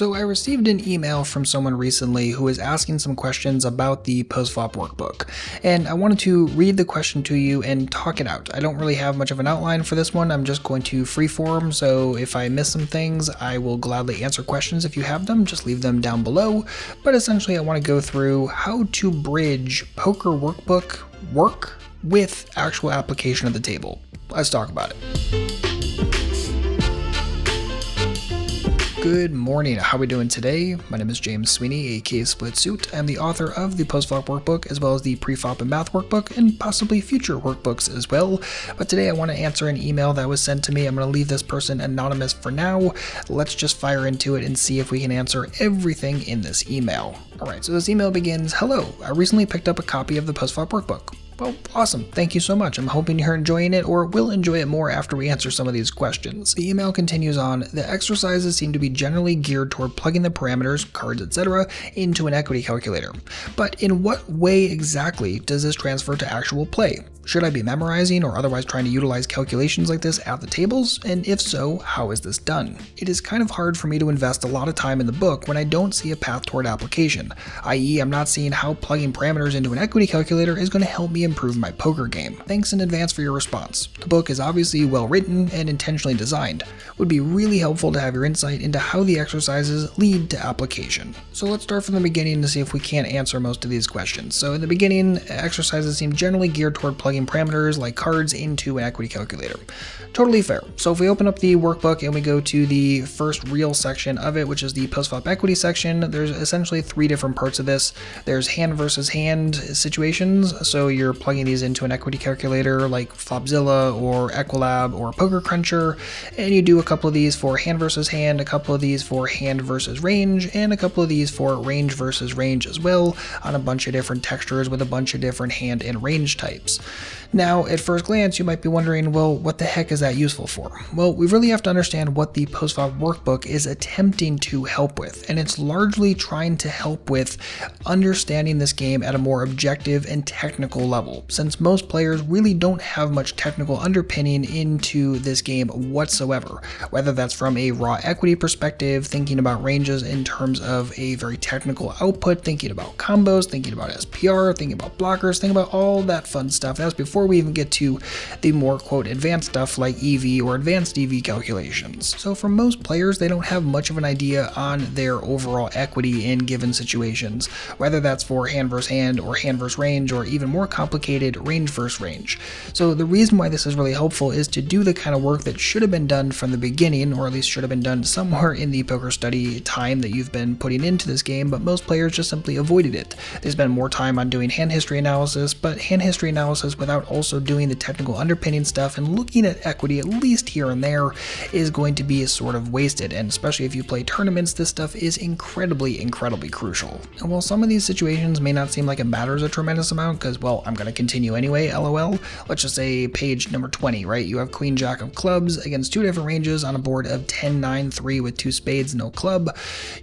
So I received an email from someone recently who was asking some questions about the Postflop Workbook, and I wanted to read the question to you and talk it out. I don't really have much of an outline for this one. I'm just going to freeform, so if I miss some things, I will gladly answer questions. If you have them, just leave them down below. But essentially, I want to go through how to bridge Poker Workbook work with actual application at the table. Let's talk about it. Good morning, how are we doing today? My name is James Sweeney, aka Split Suit. I'm the author of the Postflop Workbook, as well as the Preflop and Math Workbook, and possibly future workbooks as well. But today I want to answer an email that was sent to me. I'm going to leave this person anonymous for now. Let's just fire into it and see if we can answer everything in this email. Alright, so this email begins, "Hello, I recently picked up a copy of the Postflop Workbook." Well, awesome. Thank you so much. I'm hoping you're enjoying it or will enjoy it more after we answer some of these questions. The email continues on, "The exercises seem to be generally geared toward plugging the parameters, cards, etc. into an equity calculator. But in what way exactly does this transfer to actual play? Should I be memorizing or otherwise trying to utilize calculations like this at the tables? And if so, how is this done? It is kind of hard for me to invest a lot of time in the book when I don't see a path toward application, i.e. I'm not seeing how plugging parameters into an equity calculator is going to help me improve my poker game. Thanks in advance for your response. The book is obviously well written and intentionally designed. It would be really helpful to have your insight into how the exercises lead to application." So let's start from the beginning to see if we can't answer most of these questions. So in the beginning, exercises seem generally geared toward plugging parameters like cards into an equity calculator. Totally fair. So if we open up the workbook and we go to the first real section of it, which is the Postflop equity section, there's essentially three different parts of this. There's hand versus hand situations, so you're plugging these into an equity calculator like Flopzilla or Equilab or Poker Cruncher, and you do a couple of these for hand versus hand, a couple of these for hand versus range, and a couple of these for range versus range as well, on a bunch of different textures with a bunch of different hand and range types. Now, at first glance, you might be wondering, well, what the heck is that useful for? Well, we really have to understand what the Postflop Workbook is attempting to help with, and it's largely trying to help with understanding this game at a more objective and technical level, since most players really don't have much technical underpinning into this game whatsoever, whether that's from a raw equity perspective, thinking about ranges in terms of a very technical output, thinking about combos, thinking about SPR, thinking about blockers, thinking about all that fun stuff. That's before we even get to the more, quote, advanced stuff like EV or advanced EV calculations. So for most players, they don't have much of an idea on their overall equity in given situations, whether that's for hand versus hand or hand versus range or even more complicated range versus range. So the reason why this is really helpful is to do the kind of work that should have been done from the beginning, or at least should have been done somewhere in the poker study time that you've been putting into this game, but most players just simply avoided it. They spend more time on doing hand history analysis, but hand history analysis without also doing the technical underpinning stuff and looking at equity at least here and there is going to be sort of wasted, and especially if you play tournaments, this stuff is incredibly crucial. And while some of these situations may not seem like it matters a tremendous amount because, well, I'm going to continue anyway, lol, let's just say page number 20, right? You have Queen Jack of clubs against two different ranges on a board of 10-9-3 with two spades, no club.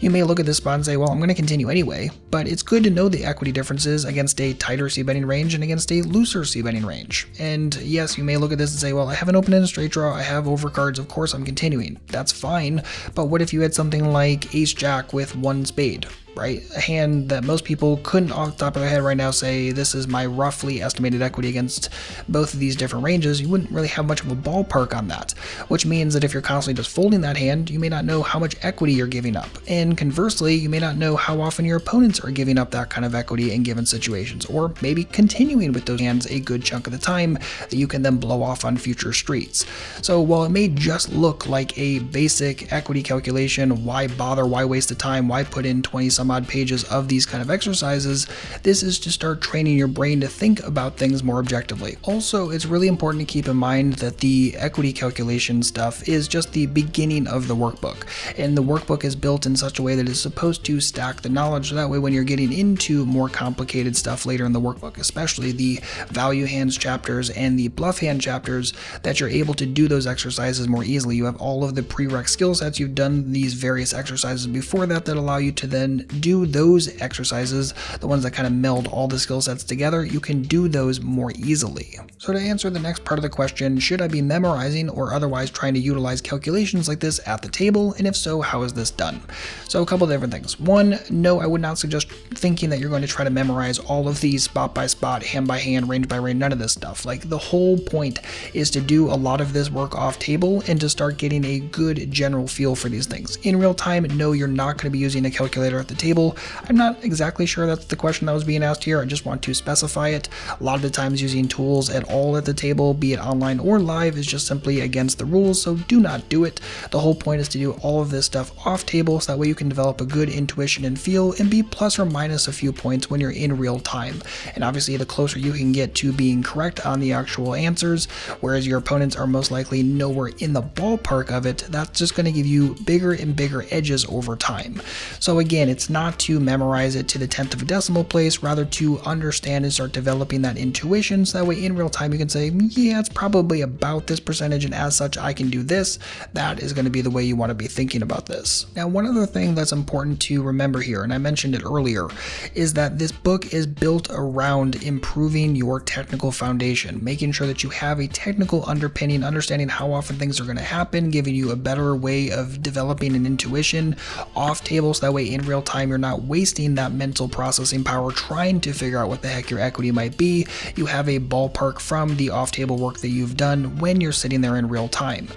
You may look at this spot and say, well, I'm going to continue anyway, but it's good to know the equity differences against a tighter c-betting range and against a looser c-betting range. And yes, you may look at this and say, well, I have an open and a straight draw, I have overcards, of course I'm continuing. That's fine, but what if you had something like ace-jack with one spade? Right? A hand that most people couldn't off the top of their head right now say, this is my roughly estimated equity against both of these different ranges. You wouldn't really have much of a ballpark on that, which means that if you're constantly just folding that hand, you may not know how much equity you're giving up. And conversely, you may not know how often your opponents are giving up that kind of equity in given situations, or maybe continuing with those hands a good chunk of the time that you can then blow off on future streets. So while it may just look like a basic equity calculation, why bother, why waste the time, why put in 20 some odd pages of these kind of exercises, this is to start training your brain to think about things more objectively. Also, it's really important to keep in mind that the equity calculation stuff is just the beginning of the workbook, and the workbook is built in such a way that it's supposed to stack the knowledge, so that way when you're getting into more complicated stuff later in the workbook, especially the value hands chapters and the bluff hand chapters, that you're able to do those exercises more easily. You have all of the prereq skill sets, you've done these various exercises before that allow you to then do those exercises, the ones that kind of meld all the skill sets together, you can do those more easily. So to answer the next part of the question, should I be memorizing or otherwise trying to utilize calculations like this at the table? And if so, how is this done? So a couple of different things. One, no, I would not suggest thinking that you're going to try to memorize all of these spot by spot, hand by hand, range by range, none of this stuff. Like, the whole point is to do a lot of this work off table and to start getting a good general feel for these things. In real time, no, you're not going to be using a calculator at the table. I'm not exactly sure that's the question that was being asked here. I just want to specify it. A lot of the times using tools at all at the table, be it online or live, is just simply against the rules, so do not do it. The whole point is to do all of this stuff off table, so that way you can develop a good intuition and feel and be plus or minus a few points when you're in real time. And obviously the closer you can get to being correct on the actual answers, whereas your opponents are most likely nowhere in the ballpark of it, that's just going to give you bigger and bigger edges over time. So again, it's not to memorize it to the 10th of a decimal place, rather to understand and start developing that intuition, so that way in real time you can say, yeah, it's probably about this percentage, and as such I can do this. That is going to be the way you want to be thinking about this. Now, one other thing that's important to remember here, and I mentioned it earlier, is that this book is built around improving your technical foundation, making sure that you have a technical underpinning, understanding how often things are going to happen, giving you a better way of developing an intuition off table, so that way in real time you're not wasting that mental processing power trying to figure out what the heck your equity might be. You have a ballpark from the off table work that you've done when you're sitting there in real time,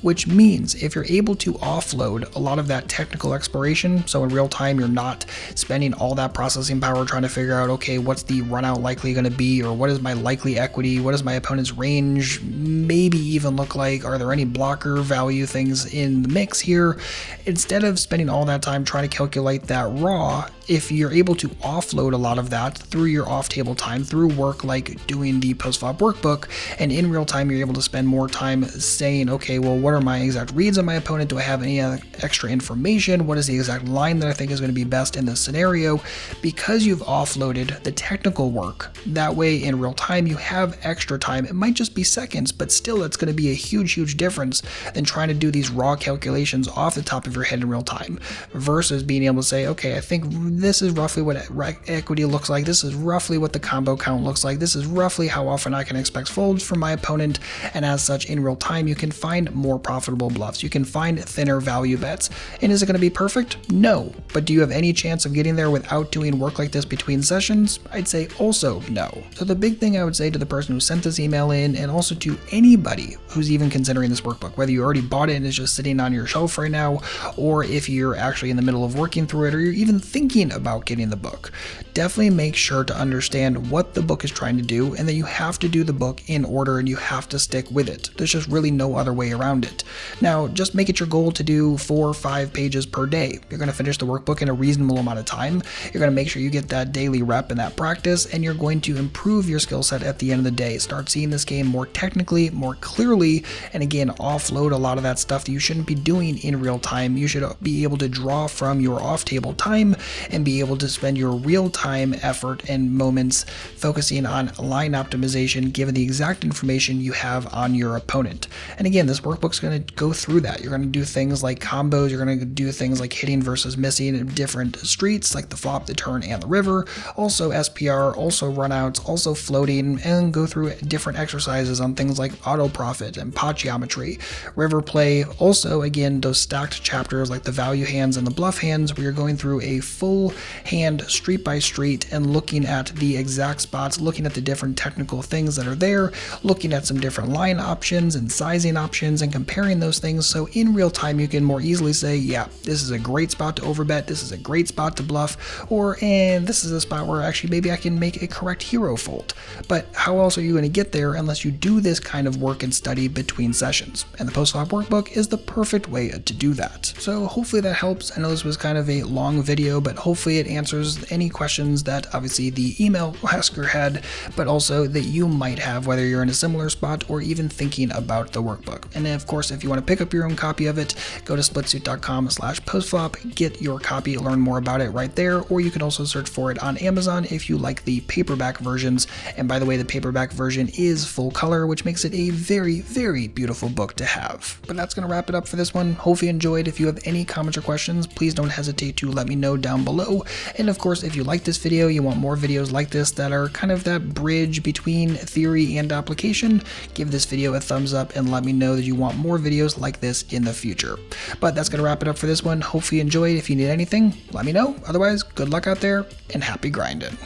which means if you're able to offload a lot of that technical exploration, so in real time you're not spending all that processing power trying to figure out, okay, what's the run out likely going to be, or what is my likely equity, what does my opponent's range maybe even look like, are there any blocker value things in the mix here? Instead of spending all that time trying to calculate that raw, if you're able to offload a lot of that through your off-table time, through work like doing the Postflop Workbook, and in real time you're able to spend more time saying, okay, well, what are my exact reads on my opponent? Do I have any extra information? What is the exact line that I think is going to be best in this scenario? Because you've offloaded the technical work, that way in real time you have extra time. It might just be seconds, but still it's going to be a huge difference than trying to do these raw calculations off the top of your head in real time, versus being able to say, okay, I think this is roughly what equity looks like, this is roughly what the combo count looks like, this is roughly how often I can expect folds from my opponent, and as such in real time you can find more profitable bluffs, you can find thinner value bets. And is it going to be perfect? No. But do you have any chance of getting there without doing work like this between sessions? I'd say also no. So the big thing I would say to the person who sent this email in, and also to anybody who's even considering this workbook, whether you already bought it and it's just sitting on your shelf right now, or if you're actually in the middle of working through it, or you're even thinking about getting the book, definitely make sure to understand what the book is trying to do, and that you have to do the book in order and you have to stick with it. There's just really no other way around it. Now, just make it your goal to do 4 or 5 pages per day. You're going to finish the workbook in a reasonable amount of time. You're going to make sure you get that daily rep and that practice, and you're going to improve your skill set at the end of the day. Start seeing this game more technically, more clearly, and again, offload a lot of that stuff that you shouldn't be doing in real time. You should be able to draw from your off-table time and be able to spend your real-time effort and moments focusing on line optimization, given the exact information you have on your opponent. And again, this workbook's going to go through that. You're going to do things like combos, you're going to do things like hitting versus missing in different streets, like the flop, the turn, and the river, also SPR, also runouts, also floating, and go through different exercises on things like auto profit and pot geometry, river play, also again those stacked chapters like the value hands and the bluff hands, where you're going through a full hand street by street and looking at the exact spots, looking at the different technical things that are there, looking at some different line options and sizing options and comparing those things, so in real time you can more easily say, yeah, this is a great spot to overbet, this is a great spot to bluff, or and this is a spot where actually maybe I can make a correct hero fold. But how else are you going to get there unless you do this kind of work and study between sessions? And the Postflop Workbook is the perfect way to do that. So hopefully that helps. I know this was kind of a long video, but hopefully it answers any questions that obviously the email asker had, but also that you might have, whether you're in a similar spot or even thinking about the workbook. And then of course, if you want to pick up your own copy of it, go to splitsuit.com/postflop, get your copy, learn more about it right there, or you can also search for it on Amazon if you like the paperback versions. And by the way, the paperback version is full color, which makes it a very beautiful book to have. But that's going to wrap it up for this one. Hopefully you enjoyed. If you have any comments or questions, please don't hesitate to let let me know down below. And of course, if you like this video, you want more videos like this that are kind of that bridge between theory and application, give this video a thumbs up and let me know that you want more videos like this in the future. But that's going to wrap it up for this one. Hopefully you enjoyed. If you need anything, let me know. Otherwise, good luck out there and happy grinding.